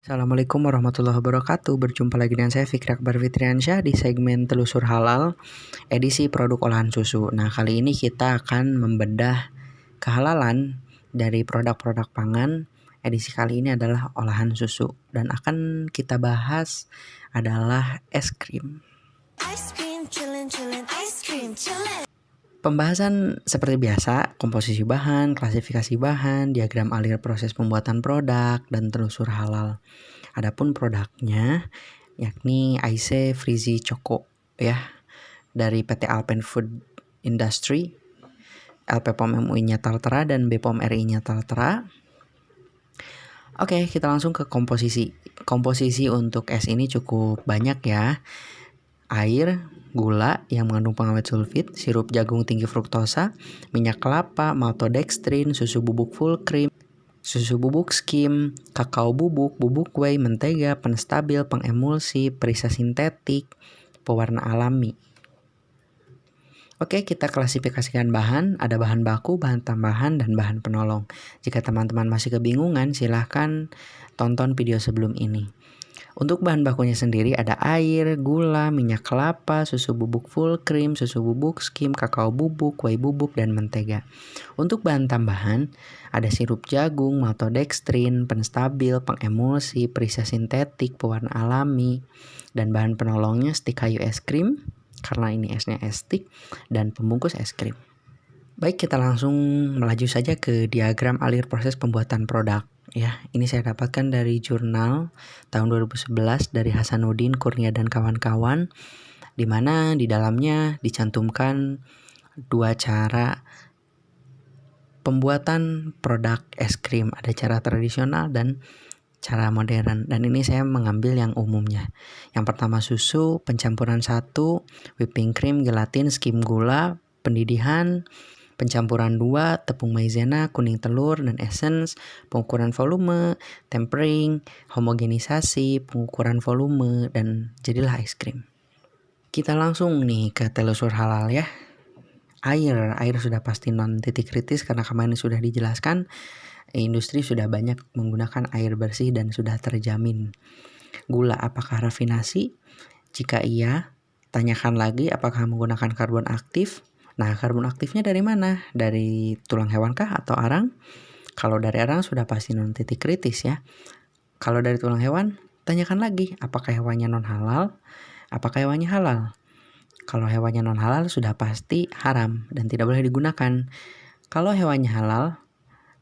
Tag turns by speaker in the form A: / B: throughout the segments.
A: Assalamualaikum warahmatullahi wabarakatuh. Berjumpa lagi dengan saya Fikri Akbar Fitriansyah di segmen Telusur Halal edisi produk olahan susu. Nah, kali ini kita akan membedah kehalalan dari produk-produk pangan. Edisi kali ini adalah olahan susu dan akan kita bahas adalah es krim. Pembahasan seperti biasa, komposisi bahan, klasifikasi bahan, diagram alir proses pembuatan produk, dan telusur halal. Adapun produknya yakni Aise Freezy Choco ya dari PT Alpen Food Industry, LP POM MUI-nya Taltera dan BPOM RI-nya Taltera. Oke, kita langsung ke komposisi. Komposisi untuk es ini cukup banyak ya. Air, gula yang mengandung pengawet sulfit, sirup jagung tinggi fruktosa, minyak kelapa, maltodextrin, susu bubuk full cream, susu bubuk skim, kakao bubuk, bubuk whey, mentega, penstabil, pengemulsi, perisa sintetik, pewarna alami. Oke, kita klasifikasikan bahan, ada bahan baku, bahan tambahan, dan bahan penolong. Jika teman-teman masih kebingungan, silahkan tonton video sebelum ini. Untuk bahan bakunya sendiri ada air, gula, minyak kelapa, susu bubuk full cream, susu bubuk skim, kakao bubuk, whey bubuk, dan mentega. Untuk bahan tambahan ada sirup jagung, maltodextrin, penstabil, pengemulsi, perisa sintetik, pewarna alami, dan bahan penolongnya stik kayu es krim, karena ini esnya es stik, dan pembungkus es krim. Baik, kita langsung melaju saja ke diagram alir proses pembuatan produk. Ya, ini saya dapatkan dari jurnal tahun 2011 dari Hasanuddin, Kurnia dan kawan-kawan, di mana di dalamnya dicantumkan dua cara pembuatan produk es krim. Ada cara tradisional dan cara modern, dan ini saya mengambil yang umumnya. Yang pertama susu, pencampuran 1, whipping cream, gelatin, skim gula, pendidihan, pencampuran 2, tepung maizena, kuning telur, dan essence, pengukuran volume, tempering, homogenisasi, pengukuran volume, dan jadilah es krim. Kita langsung nih ke telusur halal ya. Air sudah pasti non titik kritis karena kemarin sudah dijelaskan. Industri sudah banyak menggunakan air bersih dan sudah terjamin. Gula apakah rafinasi? Jika iya, tanyakan lagi apakah menggunakan karbon aktif. Nah, karbon aktifnya dari mana? Dari tulang hewan kah atau arang? Kalau dari arang sudah pasti non titik kritis ya. Kalau dari tulang hewan, tanyakan lagi apakah hewannya non halal? Apakah hewannya halal? Kalau hewannya non halal sudah pasti haram dan tidak boleh digunakan. Kalau hewannya halal,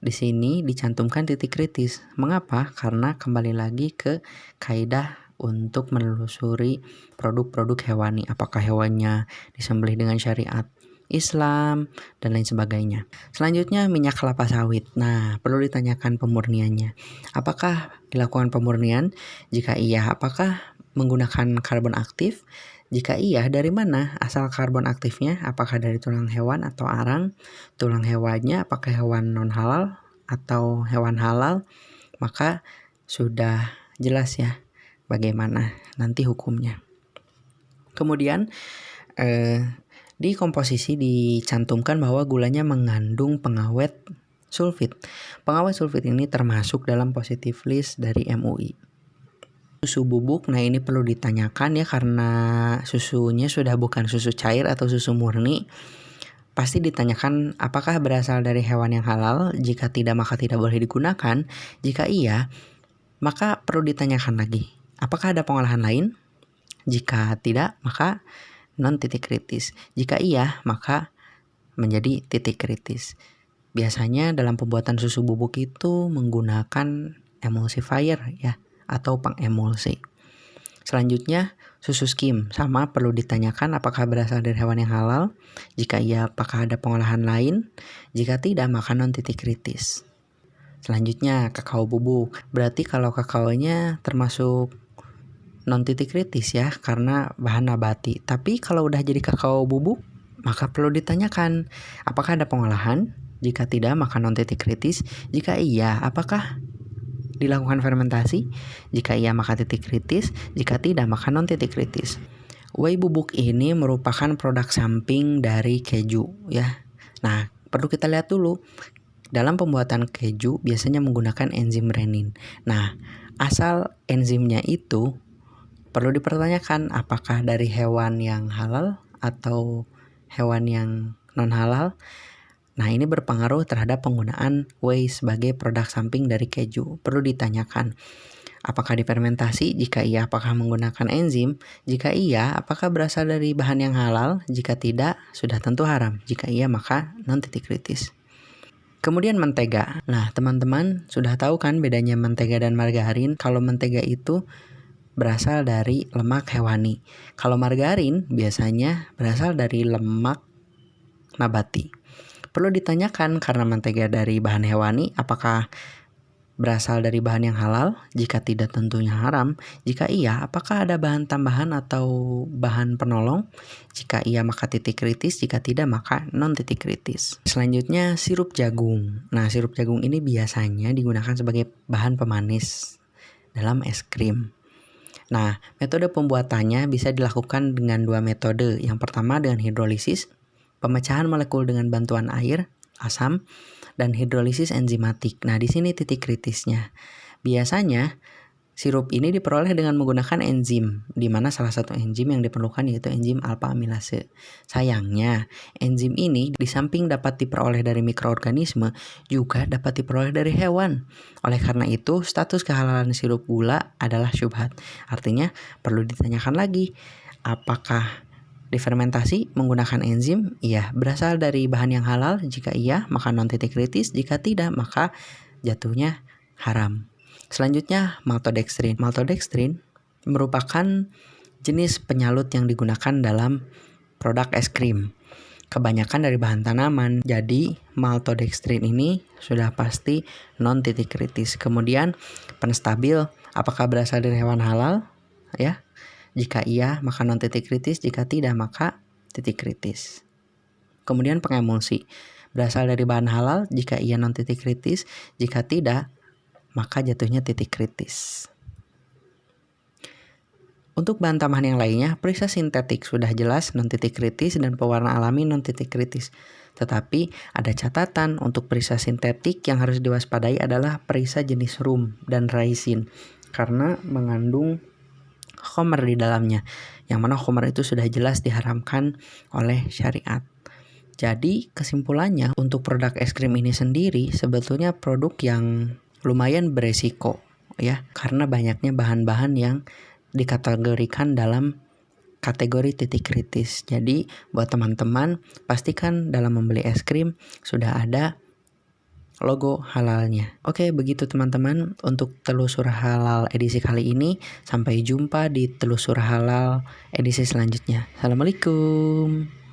A: di sini dicantumkan titik kritis. Mengapa? Karena kembali lagi ke kaidah untuk menelusuri produk-produk hewani. Apakah hewannya disembelih dengan syariat Islam dan lain sebagainya. Selanjutnya minyak kelapa sawit. Nah, perlu ditanyakan pemurniannya. Apakah dilakukan pemurnian? Jika iya, apakah menggunakan karbon aktif? Jika iya, dari mana asal karbon aktifnya? Apakah dari tulang hewan atau arang? Tulang hewannya apakah hewan non halal atau hewan halal? Maka sudah jelas ya bagaimana nanti hukumnya. Kemudian di komposisi dicantumkan bahwa gulanya mengandung pengawet sulfit. Pengawet sulfit ini termasuk dalam positive list dari MUI. Susu bubuk, nah ini perlu ditanyakan ya karena susunya sudah bukan susu cair atau susu murni. Pasti ditanyakan apakah berasal dari hewan yang halal. Jika tidak, maka tidak boleh digunakan. Jika iya, maka perlu ditanyakan lagi, apakah ada pengolahan lain? Jika tidak, maka non titik kritis. Jika iya, maka menjadi titik kritis. Biasanya dalam pembuatan susu bubuk itu menggunakan emulsifier ya atau pengemulsi. Selanjutnya susu skim, sama perlu ditanyakan apakah berasal dari hewan yang halal. Jika iya, apakah ada pengolahan lain? Jika tidak, maka non titik kritis. Selanjutnya kakao bubuk. Berarti kalau kakaonya termasuk non titik kritis ya karena bahan nabati. Tapi kalau udah jadi kakao bubuk, maka perlu ditanyakan apakah ada pengolahan? Jika tidak, maka non titik kritis. Jika iya, apakah dilakukan fermentasi? Jika iya, maka titik kritis. Jika tidak, maka non titik kritis. Whey bubuk ini merupakan produk samping dari keju ya. Nah, perlu kita lihat dulu. Dalam pembuatan keju biasanya menggunakan enzim renin. Nah, Asal enzimnya itu perlu dipertanyakan apakah dari hewan yang halal atau hewan yang non halal. Nah, ini berpengaruh terhadap penggunaan whey sebagai produk samping dari keju. Perlu ditanyakan, apakah difermentasi? Jika iya, apakah menggunakan enzim? Jika iya, apakah berasal dari bahan yang halal? Jika tidak, sudah tentu haram. Jika iya, maka non titik kritis. Kemudian mentega. Nah, teman-teman sudah tahu kan bedanya mentega dan margarin? Kalau mentega itu berasal dari lemak hewani. Kalau margarin biasanya berasal dari lemak nabati. Perlu ditanyakan karena mentega dari bahan hewani, apakah berasal dari bahan yang halal? Jika tidak, tentunya haram. Jika iya, apakah ada bahan tambahan atau bahan penolong? Jika iya, maka titik kritis. Jika tidak, maka non titik kritis. Selanjutnya, sirup jagung. Nah, sirup jagung ini biasanya digunakan sebagai bahan pemanis dalam es krim. Nah, metode pembuatannya bisa dilakukan dengan dua metode. Yang pertama dengan hidrolisis, pemecahan molekul dengan bantuan air, asam, dan hidrolisis enzimatik. Nah, di sini titik kritisnya. Biasanya sirup ini diperoleh dengan menggunakan enzim, di mana salah satu enzim yang diperlukan yaitu enzim alpha amilase. Sayangnya, enzim ini di samping dapat diperoleh dari mikroorganisme, juga dapat diperoleh dari hewan. Oleh karena itu, status kehalalan sirup gula adalah syubhat. Artinya, perlu ditanyakan lagi, apakah difermentasi menggunakan enzim? Iya. Berasal dari bahan yang halal? Jika iya, maka non titik kritis. Jika tidak, maka jatuhnya haram. Selanjutnya, maltodextrin. Maltodextrin merupakan jenis penyalut yang digunakan dalam produk es krim. Kebanyakan dari bahan tanaman. Jadi, maltodextrin ini sudah pasti non titik kritis. Kemudian, penstabil apakah berasal dari hewan halal? Ya. Jika iya, maka non titik kritis. Jika tidak, maka titik kritis. Kemudian pengemulsi berasal dari bahan halal. Jika iya, non titik kritis. Jika tidak, maka jatuhnya titik kritis. Untuk bahan tambahan yang lainnya, perisa sintetik sudah jelas non titik kritis dan pewarna alami non titik kritis. Tetapi ada catatan untuk perisa sintetik yang harus diwaspadai adalah perisa jenis rum dan raisin karena mengandung khomer di dalamnya, yang mana khomer itu sudah jelas diharamkan oleh syariat. Jadi kesimpulannya, untuk produk es krim ini sendiri sebetulnya produk yang lumayan beresiko ya, karena banyaknya bahan-bahan yang dikategorikan dalam kategori titik kritis. Jadi buat teman-teman, pastikan dalam membeli es krim sudah ada logo halalnya. Oke, begitu teman-teman untuk telusur halal edisi kali ini. Sampai jumpa di telusur halal edisi selanjutnya. Assalamualaikum.